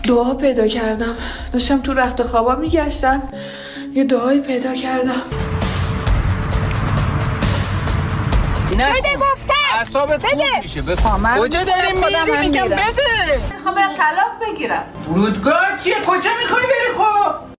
دعا پیدا کردم. داشتم تو رخت خوابا میگشتم، یه دعایی پیدا کردم. بده گفتم اعصابت خورد میشه. بفهم کجا داریم میری؟ میگم بده. میخوام برم کلاف بگیرم. فرودگاه چیه؟ کجا میخوای بری خب؟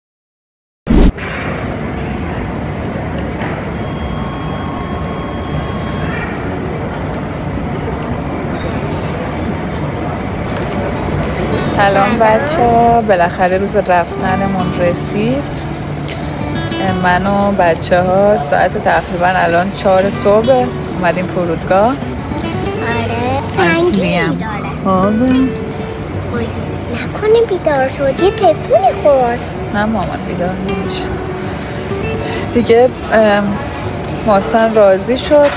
سلام بچه، بالاخره روز رفتنمون رسید. من و بچه ها ساعت تقریبا الان 4 صبح اومدیم فرودگاه. آره اصلیم خوابه. نکنه بیدار شد یه تکونی خورد. نه مامان بیدار نمیشه دیگه. محسن راضی شد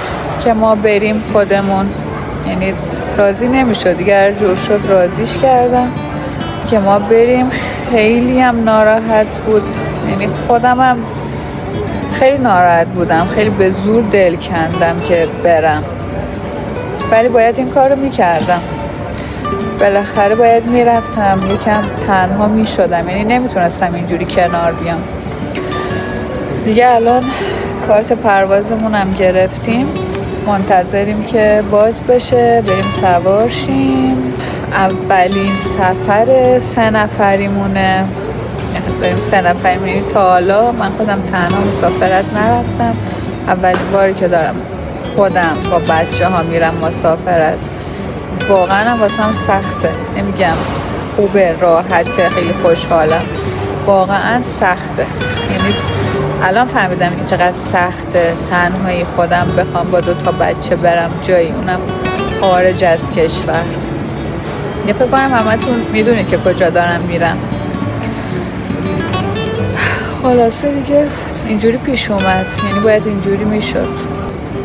که ما بریم خودمون، یعنی راضی نمیشد دیگه، هر جور شد راضیش کردم که ما بریم. خیلی هم ناراحت بود، یعنی خودم هم خیلی ناراحت بودم، خیلی به زور دل کندم که برم، ولی باید این کار رو میکردم. بالاخره باید میرفتم، یکم تنها میشدم، یعنی نمیتونستم اینجوری کنار بیام دیگه. الان کارت پروازمون هم گرفتیم، منتظریم که باز بشه بریم سوار شیم. اولین سفر 3 نفریمونه، بریم 3 نفریم، یعنی تا حالا من خودم تنها مسافرت نرفتم. اولین باری که دارم خودم با بچه ها میرم مسافرت. واقعا هم واسم سخته، نمیگم خوبه، راحته، خیلی خوشحالم، واقعا سخته. یعنی الان فهمیدم که چقدر سخته تنهایی خودم بخوام با 2 تا بچه برم جایی، اونم خارج از کشور. یه فکر کنم همتون میدونید که کجا دارم میرم. خلاصه دیگه اینجوری پیش اومد، یعنی باید اینجوری میشد.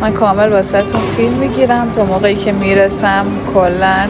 من کامل واسه تون فیلم میگیرم تا موقعی که میرسم. کلن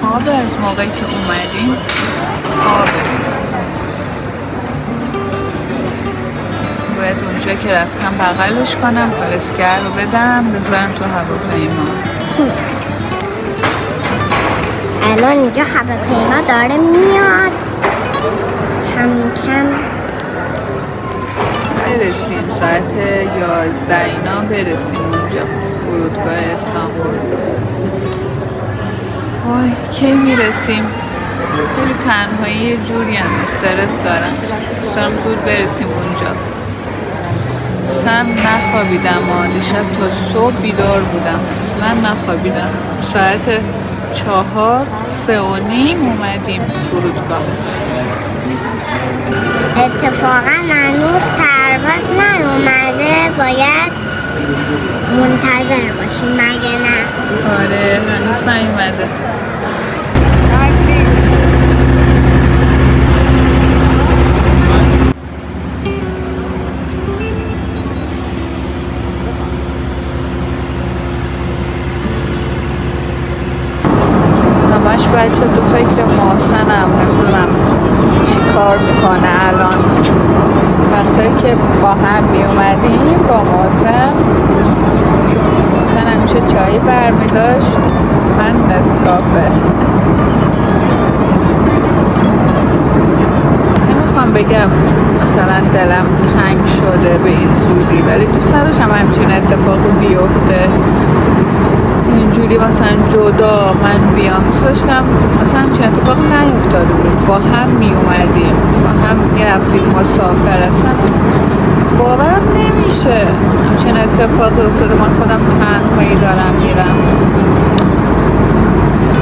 خوابه، از موقعی که اومدیم خوابه. باید اونجا که رفتم بغلش کنم، پالسگر رو بدم بذارم تو هواپیما. الان اینجا هواپیما داره میاد، کم کم برسیم ساعت 11 اینا برسیم اونجا فرودگاه استانبول. وای کی میرسیم؟ خیلی تنهایی یه جوری هم استرس دارم، دوستم زود برسیم اونجا. اصلا نخوابیدم، دیشب تا صبح بیدار بودم، اصلا نخوابیدم. ساعت 4 3:30 اومدیم فرودگاه. اتفاقا هنوز پرواز نیومده، باید منتظر باشیم مگه نه؟ آره هنوز نیومده. همش بچه تو فکر محسنم، نمیدونم چی کار میکنه الان. وقتایی که با هم میومدیم با محسن همیشه چایی برمیداشت، من نسکافه. نمیخوام بگم مثلا دلم تنگ شده به این زودی، ولی دوست نداشتم همچین اتفاقی بیفته، اینجوری مثلا جدا من بیام. دوست داشتم مثلا همچین اتفاقی نیفتاده بود، با هم میومدیم، با هم میرفتیم مسافرت. اصلا باورم نمیشه همچین اتفاقی افتاده، من خودم تنهایی دارم میرم.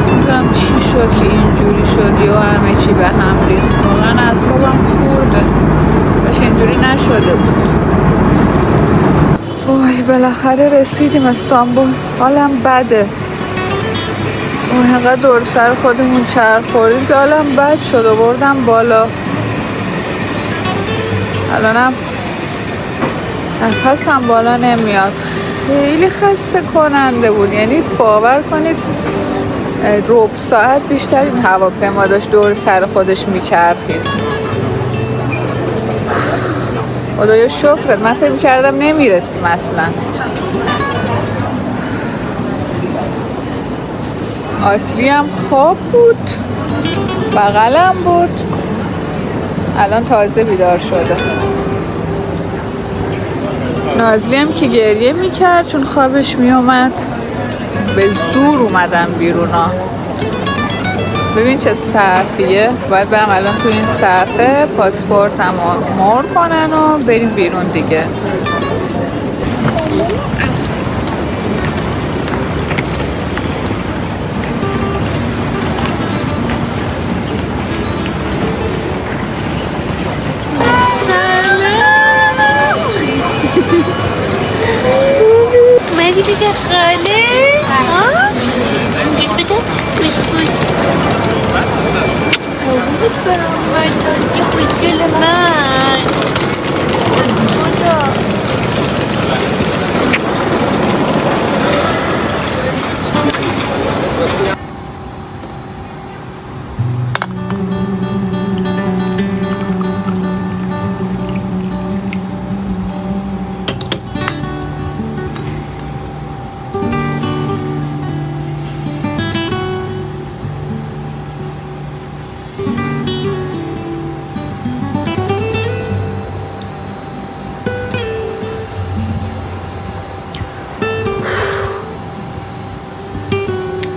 نمیدونم چی شد که اینجوری شد یا همه چی به هم ریخت. واقعا اعصابم خورده، باشه اینجوری نشده بود. وای بالاخره رسیدیم استانبول. حالم بده. اینقدر دور سر خودمون چرخ خوردیم که حالم بد شد و بردم بالا. الانم نفسم بالا نمیاد. خیلی خسته کننده بود. یعنی باور کنید ربع ساعت بیشتر این هواپیما داشت دور سر خودش میچرخید. خدایا شکرت. من فکر می‌کردم نمیرسیم اصلا. اصلی هم خواب بود، بغلم بود. الان تازه بیدار شده. نازلی هم که گریه میکرد چون خوابش میومد. به زور اومدم بیرون ها. ببین چه صفیه. باید برم الان تو این صفحه پاسپورتم رو مهر کنن و بریم بیرون دیگه. مردی بگه خاله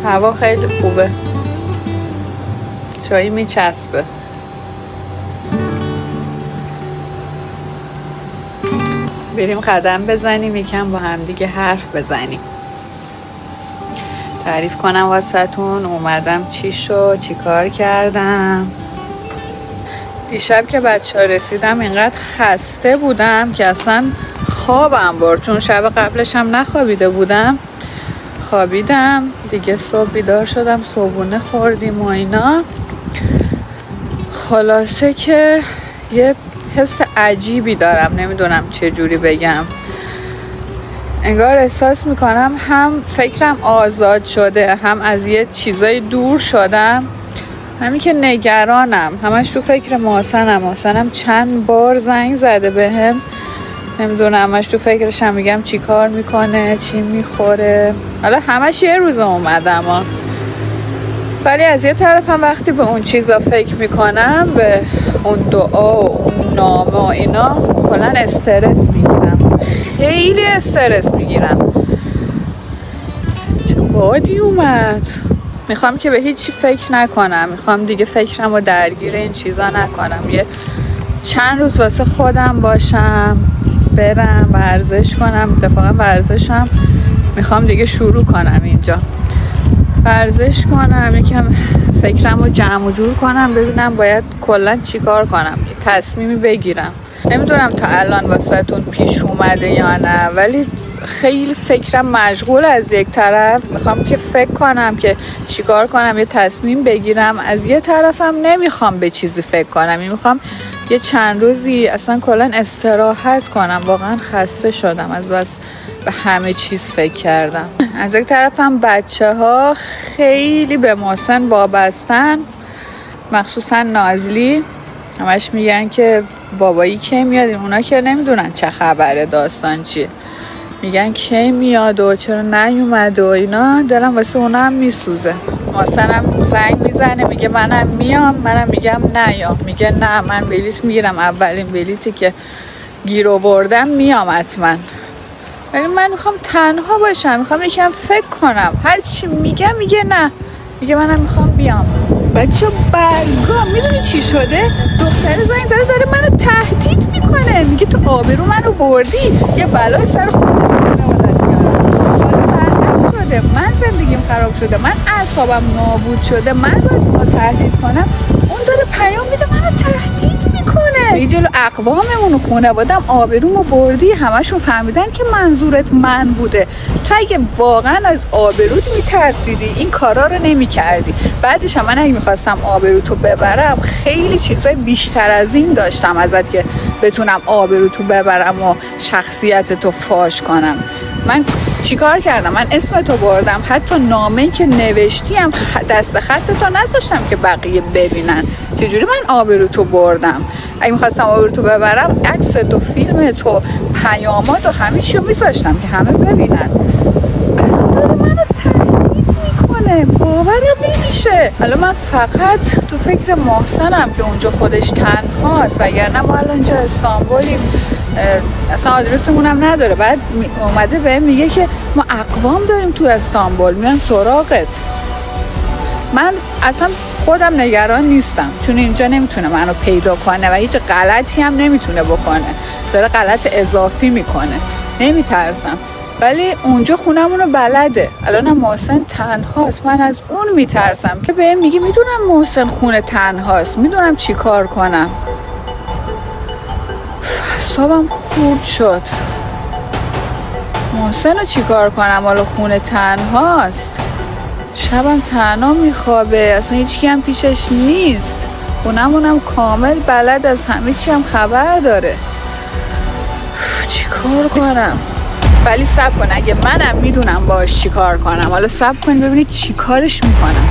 هوا خیلی خوبه. چایی میچسبه. بریم قدم بزنیم یکم با هم دیگه حرف بزنیم. تعریف کنم واسهتون اومدم چی شد، چی کار کردم. دیشب که بچه ها رسیدم اینقدر خسته بودم که اصلا خوابم برد، چون شب قبلش هم نخوابیده بودم. خوابیدم دیگه، صبح بیدار شدم، صبحونه خوردیم و اینا. خلاصه که یه حس عجیبی دارم، نمیدونم چه جوری بگم. انگار احساس میکنم هم فکرم آزاد شده، هم از یه چیزای دور شدم. همین که نگرانم، همش تو فکر محسنم چند بار زنگ زده بهم. نمیدونم، همش تو فکرشم، میگم چی کار میکنه، چی میخوره. حالا همش یه روز اومدم ولی از یه طرف هم وقتی به اون چیزا فکر میکنم، به اون دعا و اون نامه و اینا، کلا استرس میگیرم. خیلی استرس میگیرم. چه بادی اومد. میخوام که به هیچی فکر نکنم. میخوام دیگه فکرم رو درگیر این چیزا نکنم. یه چند روز واسه خودم باشم، برم ورزش کنم. اتفاقا ورزشم میخوام دیگه شروع کنم اینجا. ورزش کنم، یکم فکرم رو جمع و جور کنم، ببینم باید کلا چی کار کنم، یه تصمیمی بگیرم. نمیدونم تا الان واسهتون پیش اومده یا نه، ولی خیلی فکرم مشغول از یک طرف. میخوام که فکر کنم که چی کار کنم، یه تصمیم بگیرم. از یه طرفم نمیخوام به چیزی فکر کنم، میخوام یه چند روزی اصلا کلا استراحت کنم. واقعا خسته شدم از بس به همه چیز فکر کردم. از یک طرفم بچه ها خیلی به محسن وابستن، مخصوصا نازلی. همش میگن که بابایی کی میاد. اونا که نمیدونن چه خبره، داستان چیه. میگن کی میاد و چرا نیومد و اینا. دلم واسه اونا هم میسوزه. محسنم زنگ میزنه میگه منم میام، منم میگم نیام. میگه نه من بلیط میگیرم، اولین بلیطی که گیر آوردم میام حتما. ولی من میخوام تنها باشم، میخوام یکم فکر کنم. هر چی میگه نه، میگه منم میخوام بیام. بچه برگام میدونی چی شده؟ دختر زنگ زده داره منو تهدید میکنه، میگه تو آبرو منو بردی، یه بلای سر خودم شده، من زندگیم خراب شده، من اعصابم نابود شده، من باید اینو تهدید کنم. اون داره پیام میده منو تهدید میکنه. یه جلو اقواممون و خانوادم آبرومو بردی، همشون فهمیدن که منظورت من بوده. تو اگه واقعا از آبروت میترسیدی این کارا رو نمیکردی. بعدش هم من اگه میخواستم آبروتو ببرم خیلی چیزای بیشتر از این داشتم ازت که بتونم آبروتو ببرم و شخصیتتو فاش کنم. من چیکار کردم؟ من اسمتو بردم، حتی نامه‌ای که نوشتیم دست خطتو نذاشتم که بقیه ببینن. چجوری من آبروتو بردم؟ اگه میخواستم آبروتو ببرم عکستو، فیلمتو، پیاماتو همه چیو میذاشتم که همه ببینن. داره منو تهدید میکنه، باورم نمیشه. حالا من فقط تو فکر محسنم که اونجا خودش تنهاست، وگرنه ما الان اینجا استانبولیم، اصلا آدرسمون هم نداره. بعد اومده بهم میگه که ما اقوام داریم تو استانبول میان سراغت. من اصلا خودم نگران نیستم چون اینجا نمیتونه منو پیدا کنه و هیچ غلطی هم نمیتونه بکنه، داره غلط اضافی میکنه، نمیترسم. ولی اونجا خونمونو بلده. الان محسن تنهاست، من از اون میترسم که بهم میگه میدونم محسن خونه تنهاست، میدونم چی کار کنم. حسابم خورد شد. محسن رو چی کار کنم؟ حالا خونه تنهاست، شبم تنها میخوابه، اصلا هیچکی هم پیشش نیست، خونمونم کامل بلد، از همه چی هم خبر داره. چی کار کنم؟ ولی صبر کن، اگه منم میدونم باش چی کار کنم. حالا صبر کن ببینید چی کارش میکنم.